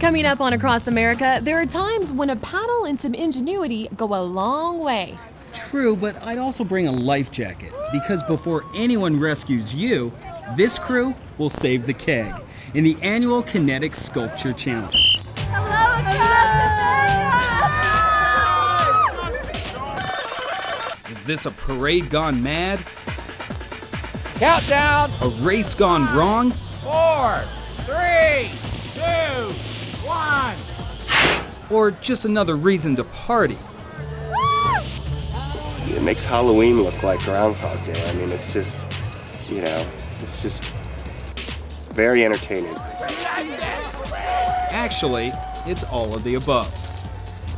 Coming up on Across America, there are times when a paddle and some ingenuity go a long way. True, but I'd also bring a life jacket, because before anyone rescues you, this crew will save the keg in the annual Kinetics Sculpture Challenge. Hello, Is this a parade gone mad? Countdown! A race gone wrong? 4, 3, 2, 1. Or just another reason to party? It makes Halloween look like Groundhog Day. I mean, it's just, it's just very entertaining. Actually, it's all of the above.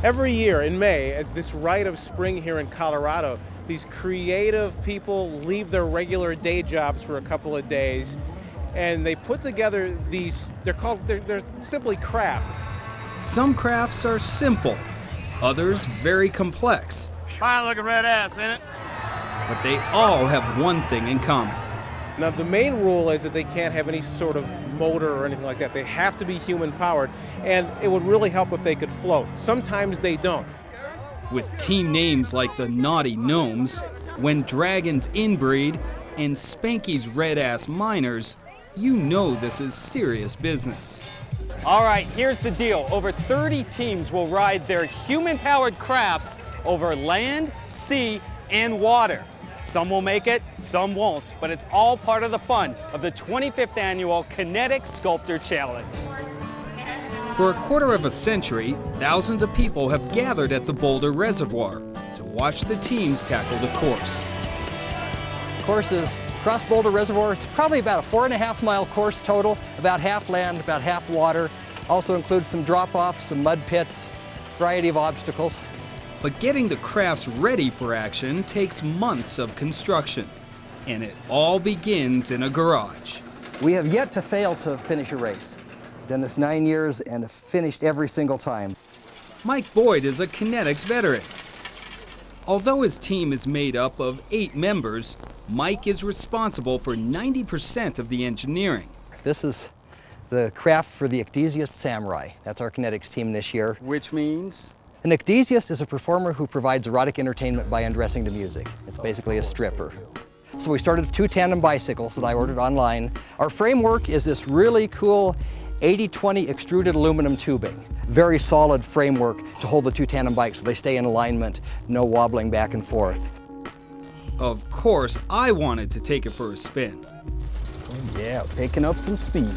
Every year in May, as this rite of spring here in Colorado, these creative people leave their regular day jobs for a couple of days, and they put together these, they're simply craft. Some crafts are simple, others very complex. Fine looking red ass, ain't it? But they all have one thing in common. Now, the main rule is that they can't have any sort of motor or anything like that. They have to be human powered, and it would really help if they could float. Sometimes they don't. With team names like the Naughty Gnomes, When Dragons Inbreed, and Spanky's Red Ass Miners, you know this is serious business. All right, here's the deal. Over 30 teams will ride their human-powered crafts over land, sea, and water. Some will make it, some won't, but it's all part of the fun of the 25th annual Kinetics Sculpture Challenge. For a quarter of a century, thousands of people have gathered at the Boulder Reservoir to watch the teams tackle the course. The course is across Boulder Reservoir. It's probably about a 4.5-mile course total, about half land, about half water. Also includes some drop-offs, some mud pits, variety of obstacles. But getting the crafts ready for action takes months of construction, and it all begins in a garage. We have yet to fail to finish a race. Done this 9 years and have finished every single time. Mike Boyd is a Kinetics veteran. Although his team is made up of 8 members, Mike is responsible for 90% of the engineering. This is the craft for the Ecdysiast Samurai. That's our Kinetics team this year. Which means? An Ecdysiast is a performer who provides erotic entertainment by undressing to music. It's basically a stripper. So we started with 2 tandem bicycles that I ordered online. Our framework is this really cool 80-20 extruded aluminum tubing. Very solid framework to hold the 2 tandem bikes so they stay in alignment, no wobbling back and forth. Of course, I wanted to take it for a spin. Oh yeah, picking up some speed.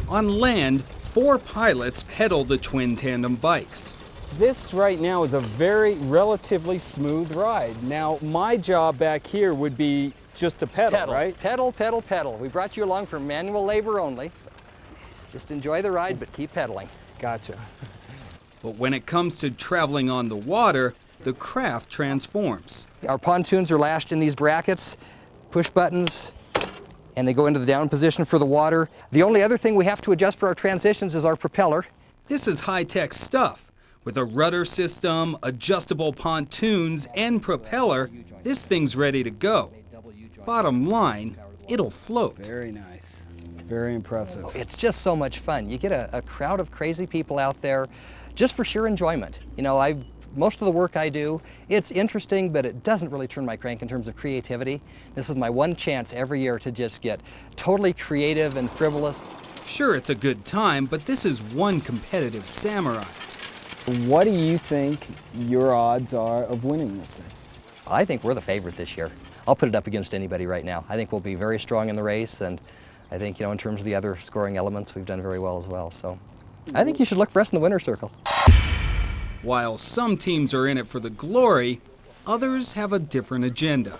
On land, 4 pilots pedal the twin tandem bikes. This right now is a very relatively smooth ride. Now, my job back here would be just to pedal, right? Pedal, pedal, pedal. We brought you along for manual labor only. So just enjoy the ride, but keep pedaling. Gotcha. But when it comes to traveling on the water, the craft transforms. Our pontoons are lashed in these brackets, push buttons, and they go into the down position for the water. The only other thing we have to adjust for our transitions is our propeller. This is high-tech stuff. With a rudder system, adjustable pontoons, and propeller, this thing's ready to go. Bottom line, it'll float. Very nice. Very impressive. It's just so much fun. You get a crowd of crazy people out there just for sheer enjoyment. You know, most of the work I do, it's interesting, but it doesn't really turn my crank in terms of creativity. This is my one chance every year to just get totally creative and frivolous. Sure, it's a good time, but this is one competitive samurai. What do you think your odds are of winning this thing? I think we're the favorite this year. I'll put it up against anybody right now. I think we'll be very strong in the race, and I think, in terms of the other scoring elements, we've done very well as well. So I think you should look for us in the winner's circle. While some teams are in it for the glory, others have a different agenda.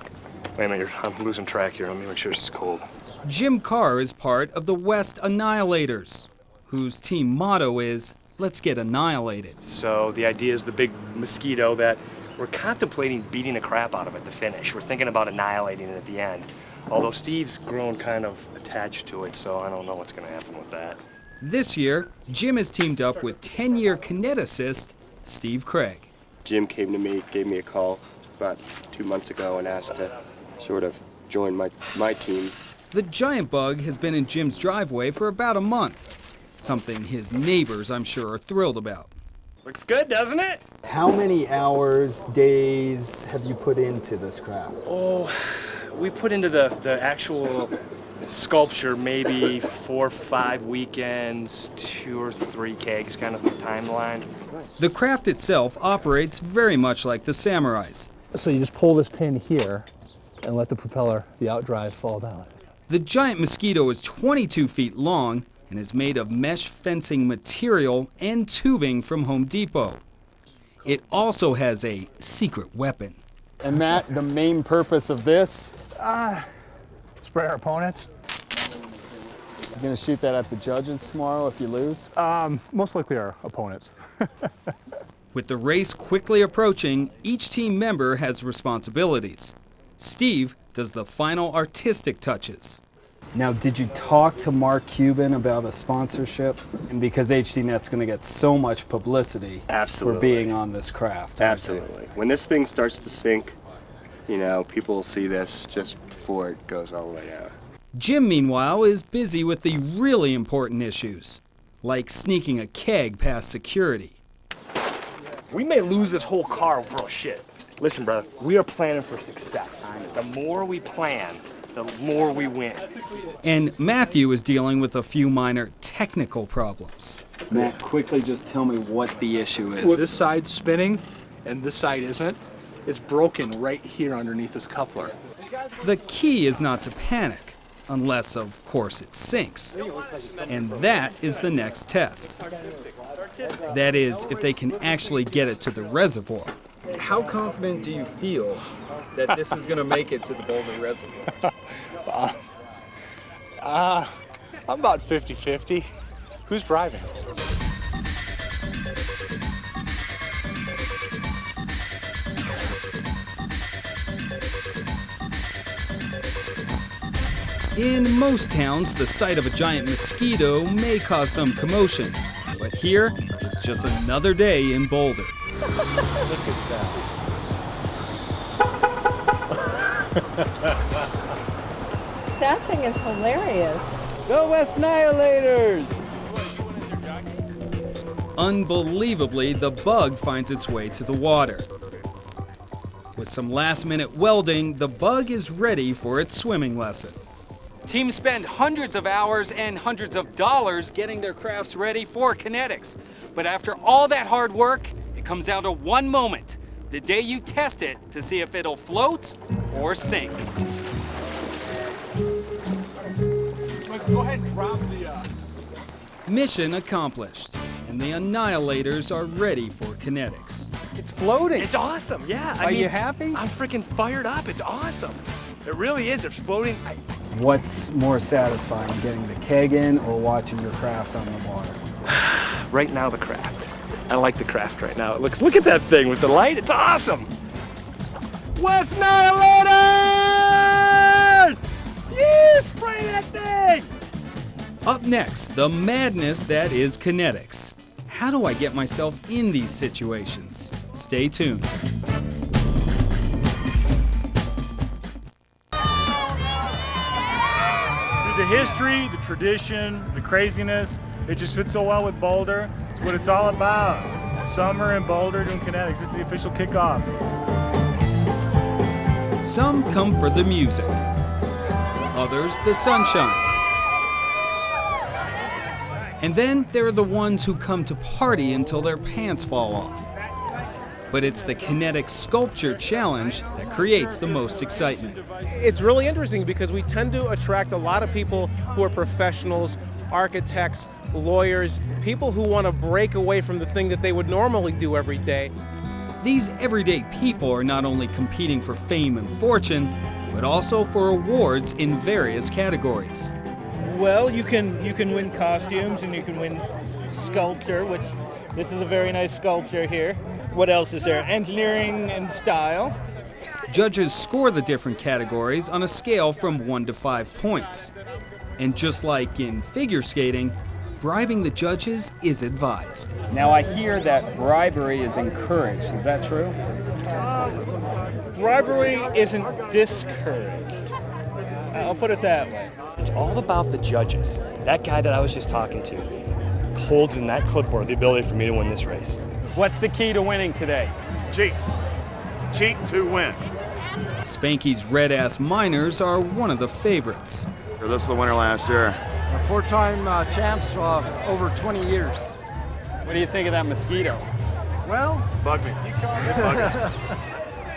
Wait a minute, I'm losing track here. Let me make sure this is cold. Jim Carr is part of the West Annihilators, whose team motto is, "Let's get annihilated." So the idea is the big mosquito that we're contemplating beating the crap out of at the finish. We're thinking about annihilating it at the end. Although Steve's grown kind of attached to it, so I don't know what's going to happen with that. This year, Jim has teamed up with 10-year kineticist Steve Craig. Jim came to me, gave me a call about 2 months ago and asked to sort of join my team. The giant bug has been in Jim's driveway for about a month. something his neighbors, I'm sure, are thrilled about. Looks good, doesn't it? How many hours, days have you put into this craft? Oh, we put into the actual sculpture maybe 4 or 5 weekends, 2 or 3 kegs, kind of the timeline. The craft itself operates very much like the Samurai's. So you just pull this pin here and let the propeller, the outdrive, fall down. The giant mosquito is 22 feet long and is made of mesh fencing material and tubing from Home Depot. It also has a secret weapon. And Matt, the main purpose of this? Spray our opponents. You're gonna shoot that at the judges tomorrow if you lose? Most likely our opponents. With the race quickly approaching, each team member has responsibilities. Steve does the final artistic touches. Now, did you talk to Mark Cuban about a sponsorship? And because HDNet's going to get so much publicity Absolutely. for being on this craft. Absolutely. When this thing starts to sink, you know, people will see this just before it goes all the way out. Jim, meanwhile, is busy with the really important issues, like sneaking a keg past security. We may lose this whole car over shit. Listen, brother, we are planning for success. The more we plan, the more we win. And Matthew is dealing with a few minor technical problems. Matt, quickly just tell me what the issue is. This side's spinning and this side isn't. It's broken right here underneath this coupler. The key is not to panic, unless, of course, it sinks. And that is the next test. That is, if they can actually get it to the reservoir. How confident do you feel that this is going to make it to the Boulder Reservoir? I'm about 50-50. Who's driving? In most towns, the sight of a giant mosquito may cause some commotion. But here, it's just another day in Boulder. Look at that. That thing is hilarious. Go West Nihilators! Unbelievably, the bug finds its way to the water. With some last-minute welding, the bug is ready for its swimming lesson. Teams spend hundreds of hours and hundreds of dollars getting their crafts ready for Kinetics. But after all that hard work, it comes down to one moment, the day you test it to see if it'll float or sink. Go ahead and drop the... Mission accomplished, and the Annihilators are ready for Kinetics. It's floating. It's awesome, yeah. Are you happy? I'm freaking fired up. It's awesome. It really is. It's floating. What's more satisfying, getting the keg in or watching your craft on the water? Right now, the craft. I like the craft right now. It looks. Look at that thing with the light. It's awesome. West Nihilators! Yeah, spray that thing! Up next, the madness that is Kinetics. How do I get myself in these situations? Stay tuned. The history, the tradition, the craziness, it just fits so well with Boulder. It's what it's all about. Summer in Boulder doing Kinetics. This is the official kickoff. Some come for the music, others the sunshine. And then there are the ones who come to party until their pants fall off. But it's the Kinetics Sculpture Challenge that creates the most excitement. It's really interesting because we tend to attract a lot of people who are professionals, architects, lawyers, people who want to break away from the thing that they would normally do every day. These everyday people are not only competing for fame and fortune, but also for awards in various categories. Well, you can win costumes and you can win sculpture, which this is a very nice sculpture here. What else is there? Engineering and style. Judges score the different categories on a scale from 1 to 5 points. And just like in figure skating, bribing the judges is advised. Now I hear that bribery is encouraged. Is that true? Bribery isn't discouraged. I'll put it that way. It's all about the judges. That guy that I was just talking to, holds in that clipboard the ability for me to win this race. What's the key to winning today? Cheat. Cheat to win. Spanky's red-ass miners are one of the favorites. This is the winner last year. Four-time champs over 20 years. What do you think of that mosquito? Well, bug me.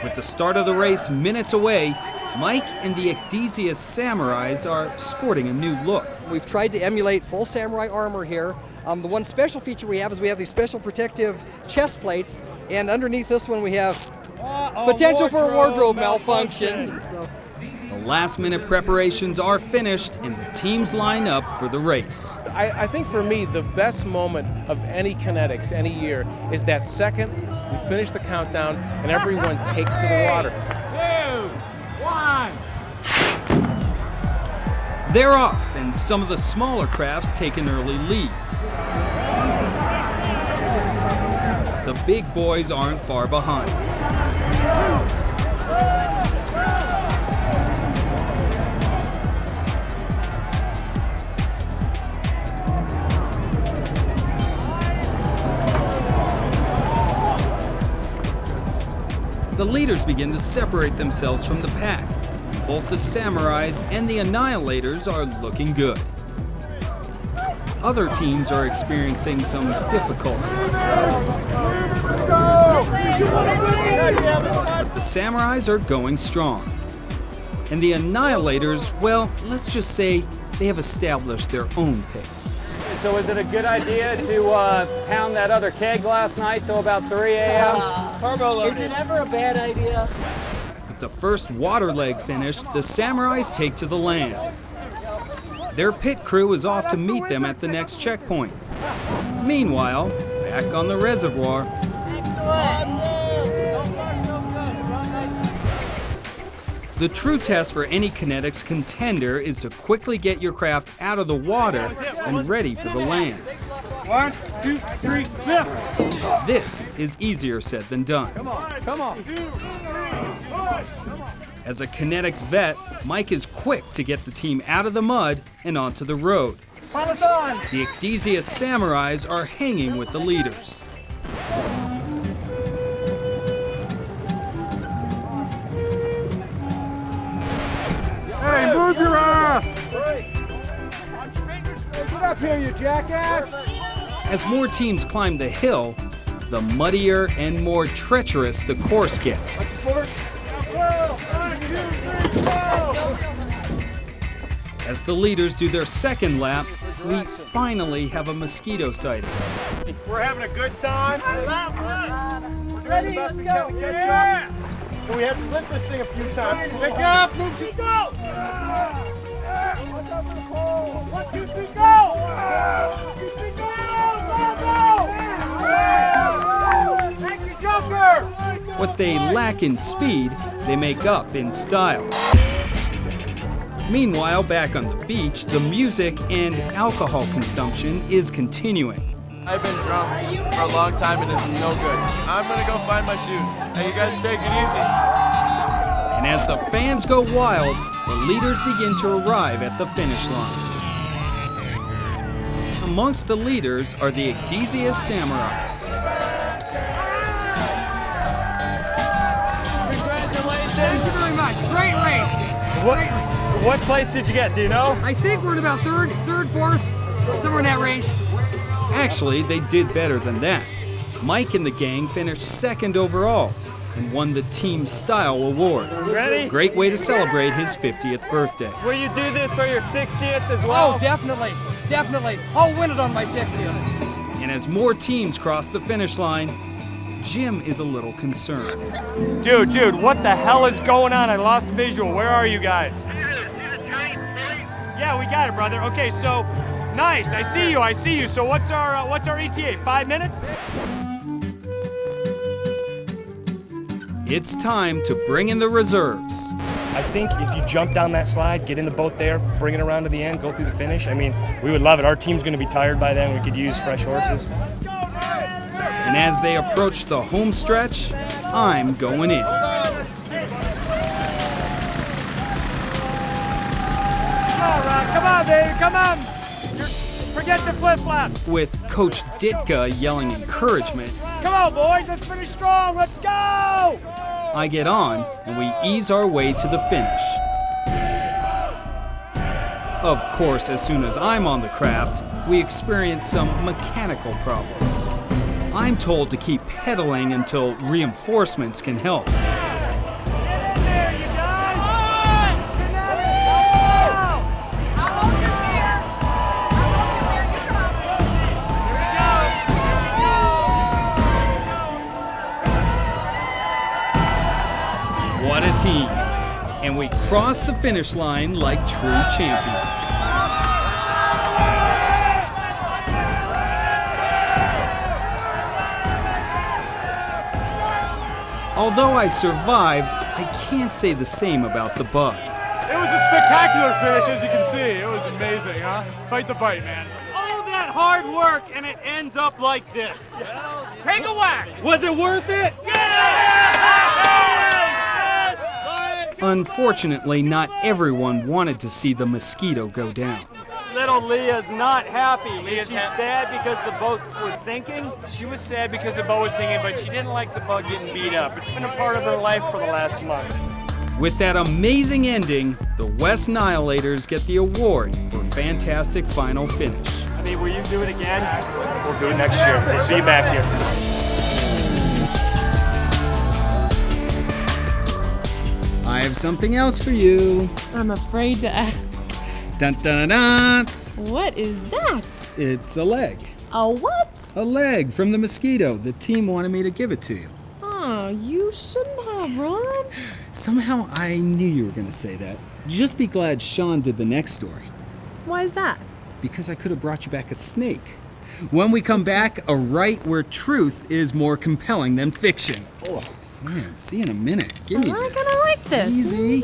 With the start of the race minutes away, Mike and the Ecdysiast Samurais are sporting a new look. We've tried to emulate full samurai armor here. The one special feature we have is we have these special protective chest plates, and underneath this one we have potential for a wardrobe malfunction. So. The last-minute preparations are finished, and the teams line up for the race. I think for me, the best moment of any Kinetics, any year, is that second we finish the countdown and everyone takes to the water. 2, 1. They're off, and some of the smaller crafts take an early lead. The big boys aren't far behind. The leaders begin to separate themselves from the pack. Both the Samurais and the Annihilators are looking good. Other teams are experiencing some difficulties. But the Samurais are going strong. And the Annihilators, well, let's just say they have established their own pace. So is it a good idea to pound that other keg last night till about 3 a.m.? Is it ever a bad idea? With the first water leg finished, the Samurais take to the land. Their pit crew is off to meet them at the next checkpoint. Meanwhile, back on the reservoir, the true test for any Kinetics contender is to quickly get your craft out of the water and ready for the land. 1, 2, 3, lift. This is easier said than done. Come on. 2, 3, push. As a Kinetics vet, Mike is quick to get the team out of the mud and onto the road. Peloton! The Ecdysiast Samurais are hanging with the leaders. Hey, move your ass! Get up here, you jackass! As more teams climb the hill, the muddier and more treacherous the course gets. As the leaders do their second lap, we finally have a mosquito sighting. We're having a good time. Ready, let's go! Yeah. So we have to lift this thing a few times. Pick up, go! 1, 2, 3, go! 1, 2, 3, go! Thank you, Joker! What they lack in speed, they make up in style. Meanwhile, back on the beach, the music and alcohol consumption is continuing. I've been drunk for a long time and it's no good. I'm gonna go find my shoes. Hey, you guys take it easy. And as the fans go wild, the leaders begin to arrive at the finish line. Amongst the leaders are the Ecdysiast Samurais. Congratulations! Thank you very much. Great race. What place did you get? Do you know? I think we're in about third, fourth, somewhere in that range. Actually, they did better than that. Mike and the gang finished second overall and won the Team Style Award. Ready? Great way to celebrate his 50th birthday. Will you do this for your 60th as well? Oh, definitely. I'll win it on my 60th. And as more teams cross the finish line, Jim is a little concerned. Dude, what the hell is going on? I lost visual. Where are you guys? Yeah, we got it, brother. Okay, so nice. I see you. So what's our ETA? 5 minutes? It's time to bring in the reserves. I think if you jump down that slide, get in the boat there, bring it around to the end, go through the finish. I mean, we would love it. Our team's going to be tired by then. We could use fresh horses. And as they approach the home stretch, I'm going in. Come on, baby, come on! Forget the flip-flops. with Coach Ditka yelling encouragement. Come on, boys. Let's finish strong. Let's go. I get on, and we ease our way to the finish. Of course, as soon as I'm on the craft, we experience some mechanical problems. I'm told to keep pedaling until reinforcements can help. What a team! And we cross the finish line like true champions. Although I survived, I can't say the same about the bug. It was a spectacular finish, as you can see. It was amazing, huh? Fight the bite, man. All that hard work and it ends up like this. Take a whack. Was it worth it? Unfortunately, not everyone wanted to see the mosquito go down. Little Leah's not happy. Is she sad because the boats were sinking? She was sad because the boat was sinking, but she didn't like the bug getting beat up. It's been a part of her life for the last month. With that amazing ending, the West Nihilators get the award for fantastic final finish. I mean, will you do it again? We'll do it next year. We'll see you back here. I have something else for you. I'm afraid to ask. Dun dun dun! What is that? It's a leg. A what? A leg from the mosquito. The team wanted me to give it to you. Oh, you shouldn't have, Ron. Somehow I knew you were going to say that. Just be glad Sean did the next story. Why is that? Because I could have brought you back a snake. When we come back, a right where truth is more compelling than fiction. Oh, man, see you in a minute. Give me I'm not this. gonna like this. Easy.